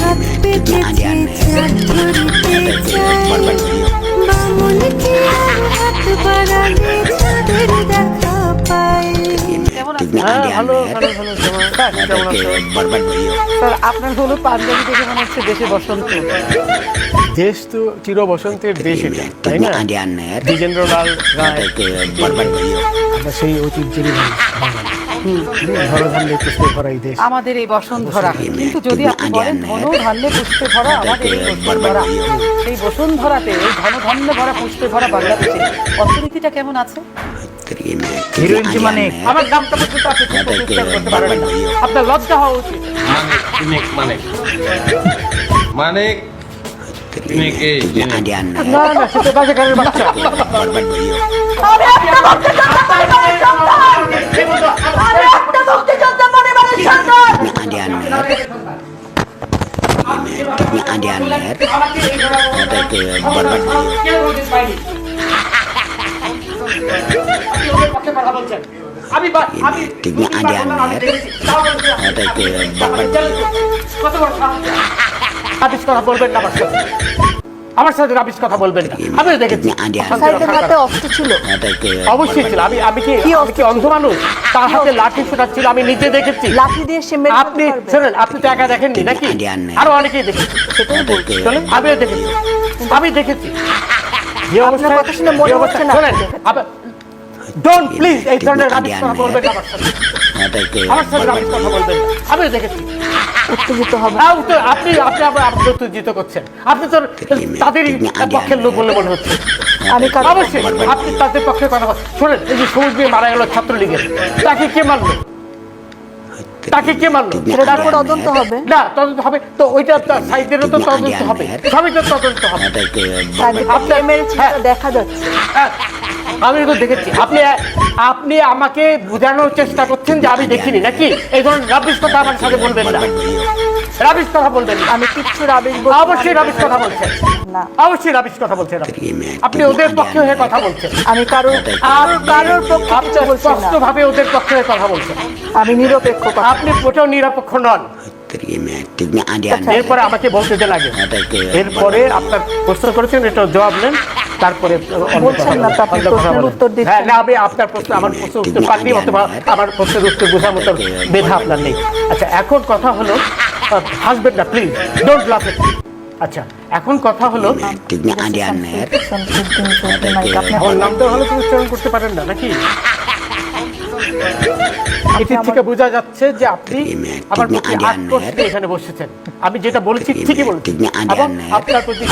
হাত পেতেছি চাঁদ ধরিতে চাই বামুনকে হাত বাড়ালে চাঁদের দেখা পাই। আপনার হলো পাঞ্জাবি দেখে মনে হচ্ছে দেশে বসন্ত। দেশ তো চির বসন্তের দেশ, এটা তাই না? দ্বিজেন্দ্রলাল রায় আমরা সেই ঐতিহ্যেরই ধরধান্যে পুষ্পে ভরা এই দেশ। আমাদের এই বসুন্ধরা, কিন্তু যদি আপনি বলেন ধন ধান্যে পুষ্পে ভরা আমাদের এই বসুন্ধরা, সেই বসুন্ধরাতে এই ধনধান্যে ভরা পুষ্পে ভরা বাংলাদেশে অর্থনীতিটা কেমন আছে? হিরোইন কি মানে? আমার নামটা পর্যন্ত আপনি ঠিক করে উচ্চারণ করতে পারবেন না। আপনার লজ্জা হওয়া উচিত। না না, সে তো বাজেকারের বাচ্চা। রাবিশ কথা বলবেন না আমার সাথে, আমার সাথে রাবিশ কথা বলবেন না। আমি দেখেছি সাইদের হাতে অস্ত্র ছিল। অবশ্যই ছিল। আমি কি অন্ধ মানুষ? তার হাতে লাঠি ছোটা ছিল, আমি নিজে দেখেছি। লাঠি দিয়ে সে মেরে আপনি শোনেন, আপনি তো একা দেখেননি নাকি? আরো অনেকেই দেখেছি। শোনেন, আমিও দেখেছি, আমি দেখেছি যে অবস্থা। কথা শুনে মনে হচ্ছে না। শোনেন, ডোন্ট প্লিজ এই ধরনের রাবিশ কথা বলবেন না আমার সাথে। আমার সাথে রাবিশ কথা বলবেন না, আমিও দেখেছি। উত্তেজিত হবে। আপনি আবার উত্তেজিত করছেন। আপনি তো তাদেরই পক্ষের লোক বলে মনে হচ্ছে। আমি অবশ্যই আপনি তাদের পক্ষে কথা বলেন। শোনেন, এই যে সবুজ মেয়ে মারা গেল ছাত্রলীগের, তাকে কে মারলো? তাকে কে মারলো? তার তদন্ত হবে। না, তদন্ত হবে তো, ওইটা সাইদেরও তো তদন্ত হবে, সবই তো তদন্ত হবে। আপনার মেরেছে দেখা যাচ্ছে। আমি তো দেখেছি। আপনি আমাকে বোঝানোর চেষ্টা করছেন যে আমি দেখিনি নাকি? এই ধরনের রাবিশ কথা আমার সাথে বলবেন না, রাবিশ কথা বলবেন না। আমি কিচ্ছু রাবিশ অবশ্যই রাবিশ কথা বলছেন না, অবশ্যই রাবিশ কথা বলছেন। আপনি ওদের পক্ষে হয়ে কথা বলছেন। আমি কারোর পক্ষে কিছু বলছি না। স্পষ্টভাবে ওদের পক্ষে হয়ে কথা বলছেন। আমি নিরপেক্ষ। আপনি মোটেও নিরপেক্ষ নন। এরপরে আমাকে বলতে দেন আগে। এরপরে আপনার প্রশ্ন করেছেন, এটা জবাব নেন, তারপরে বলছেন না তো আপনি প্রশ্নের উত্তর দিচ্ছেন। হ্যাঁ, না, আমি আপনার প্রশ্ন, আমার প্রশ্নের উত্তর পাননি, অথবা আমার প্রশ্নের উত্তর বোঝার মতো মেধা আপনার নেই। আচ্ছা, এখন কথা হলো, হাসবেন না প্লিজ, ডোন্ট লাফ এট মি। আচ্ছা, এখন কথা হলো, আমার নামটা হলো তুমি উচ্চারণ করতে পারেন না নাকি? এটির থেকে বোঝা যাচ্ছে যে আপনি আমার প্রতি আক্রোশ নিয়ে এখানে বসেছেন। আমি যেটা বলেছি ঠিকই বলেছি, এবং আপনার প্রতি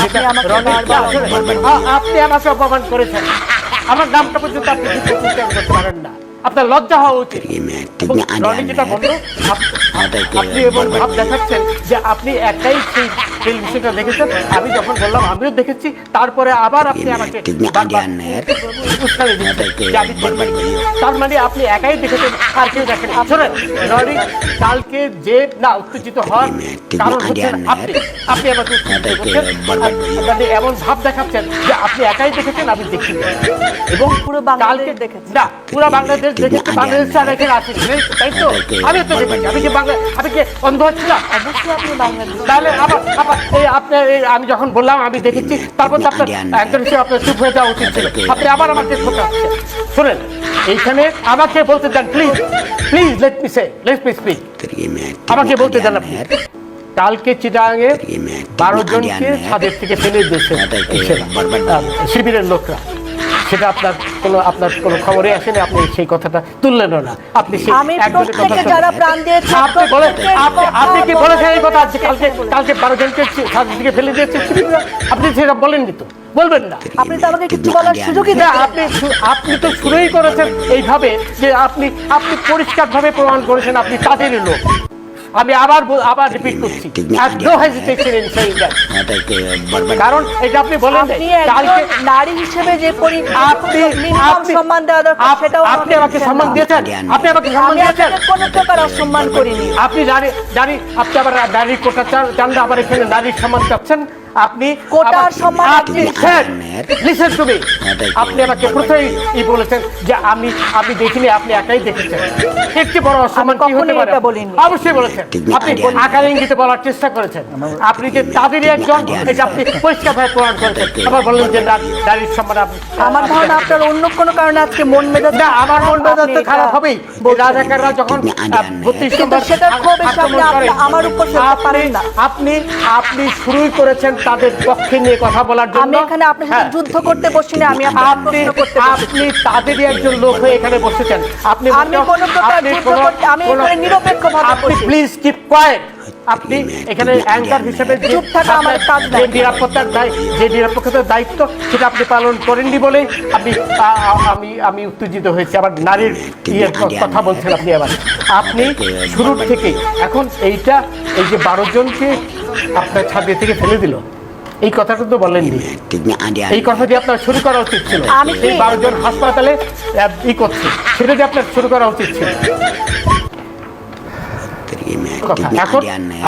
আপনি আমাকে অপমান করেছেন। আমার নামটা পর্যন্ত আপনি উচ্চারণ করতে পারেন না। আপনার লজ্জা হওয়া উচিত। রনি যেটা বলল, আপনি এবং ভাব দেখাচ্ছেন যে আপনি একাই সেই টেলিভিশনটা দেখেছেন। আমি যখন বললাম আমিও দেখেছি, তারপরে আবার আপনি আমাকে উৎসাহ দিচ্ছেন যে আমি দেখেছি। তার মানে আপনি একাই দেখেছেন, আর কেউ দেখেন। শোনেন রনি, কালকে যে না উত্তেজিত হওয়ার কারণ হচ্ছে আপনি আমাকে উত্তেজিত করছেন, মানে এমন ভাব দেখাচ্ছেন যে আপনি একাই দেখেছেন, আমি দেখিনি। এবং পুরো বাংলাদেশ দেখেছে না, পুরো বাংলাদেশ দেখেছে, বাংলাদেশ আর এখানে আসেনি, তাই তো? আমি তো দেখেছি। আমি কি অন্ধ হচ্ছি না? অবশ্যই আপনি বাংলাদেশ। তাহলে আবার আপনার আমি যখন বললাম আমি দেখেছি, তারপর তো আপনার একজন হিসেবে আপনার চুপ হয়ে যাওয়া উচিত ছিল। আপনি আবার আমাকে খোঁচাচ্ছেন। শোনেন, এইখানে আমাকে বলতে দেন please, please let me speak. আমাকে বলতে দেন আপনি। কালকে চিটাগাঙে 12 জনকে ছাদের থেকে ফেলে দিয়েছে শিবিরের লোকরা। সেটা আপনার কোনো খবরে আসেনি, আপনি সেই কথাটা তুললেন না। আপনি আপনি কি বলেছেন এই কথা? কালকে 12 জনকে ছাদের থেকে ফেলে দিয়েছে শিবিররা? আপনি সেটা বলেননি তো, বলবেন না। আপনি তো আমাকে কিছু বলার সুযোগই দেন। আপনি তো শুরুই করেছেন এইভাবে যে আপনি পরিষ্কারভাবে প্রমাণ করেছেন আপনি তাদেরই লোক। আমি আবার রিপিট করছি, no hesitation in saying that. কারণ এটা আপনি বলেন কালকে নারী হিসেবে যে সম্মান দেওয়া দরকার সেটাও আপনি আমাকে সম্মান দিয়েছেন। আপনি আমাকে সম্মান দিয়েছেন, কোনো প্রকার অসম্মান করিনি। আপনি জানি আপনি আবার নারীর কোটা চান, আবার এখানে নারীর সম্মান চাচ্ছেন। আপনি কোটার সম্মান আপনি লিসেন টু মি, আপনি আমাকে প্রথমেই বলেছেন যে আমি দেখিনি, আপনি একাই দেখেছেন। একটি বড় অসম্মান কি হতে পারে? এটা বলিনি। অবশ্যই বলেছেন, আপনি আকার ইঙ্গিতে বলার চেষ্টা করেছেন। আপনি যে তাদেরই একজন, এটা আপনি পরিষ্কারভাবে প্রমাণ করেছেন। আবার বললেন যে নারীর সম্মান আমার ধারণা আপনার অন্য কোনো কারণে আজকে মন মেজাজ না, আমার মন মেজাজ তো খারাপ হবেই। রাজাকাররা যখন 32 নম্বর সেটার ক্ষোভ এসে আপনি আমার উপর ফেলতে পারেন না। আপনি শুরুই করেছেন তাদের পক্ষে নিয়ে কথা বলার জন্য। আমি এখানে আপনার সাথে যুদ্ধ করতে বসি না, আমি আপনাকে প্রশ্ন করতে বসেছি। আপনি তাদেরই একজন লোক হয়ে এখানে বসেছেন। আমি কোনো প্রকার যুদ্ধ করতে, আমি এখানে নিরপেক্ষভাবে আপনি বসি। Please keep coed. আপনি এখানে অ্যাঙ্কার হিসেবে চুপ থাকা আমার কাজ না। যে নিরাপত্তার দায়িত্ব সেটা আপনি পালন করেননি বলে আমি উত্তেজিত হয়েছি। আবার নারীর কথা বলছেন আপনি। আপনি শুরুর থেকে এখন এই যে 12 জনকে আপনার ছাদ থেকে ফেলে দিল, এই কথাটা তো বলেননি। এই কথা দিয়ে আপনার শুরু করা উচিত ছিল। এই 12 জন হাসপাতালে করছে, সেটা দিয়ে আপনার শুরু করা উচিত ছিল কথা। এখন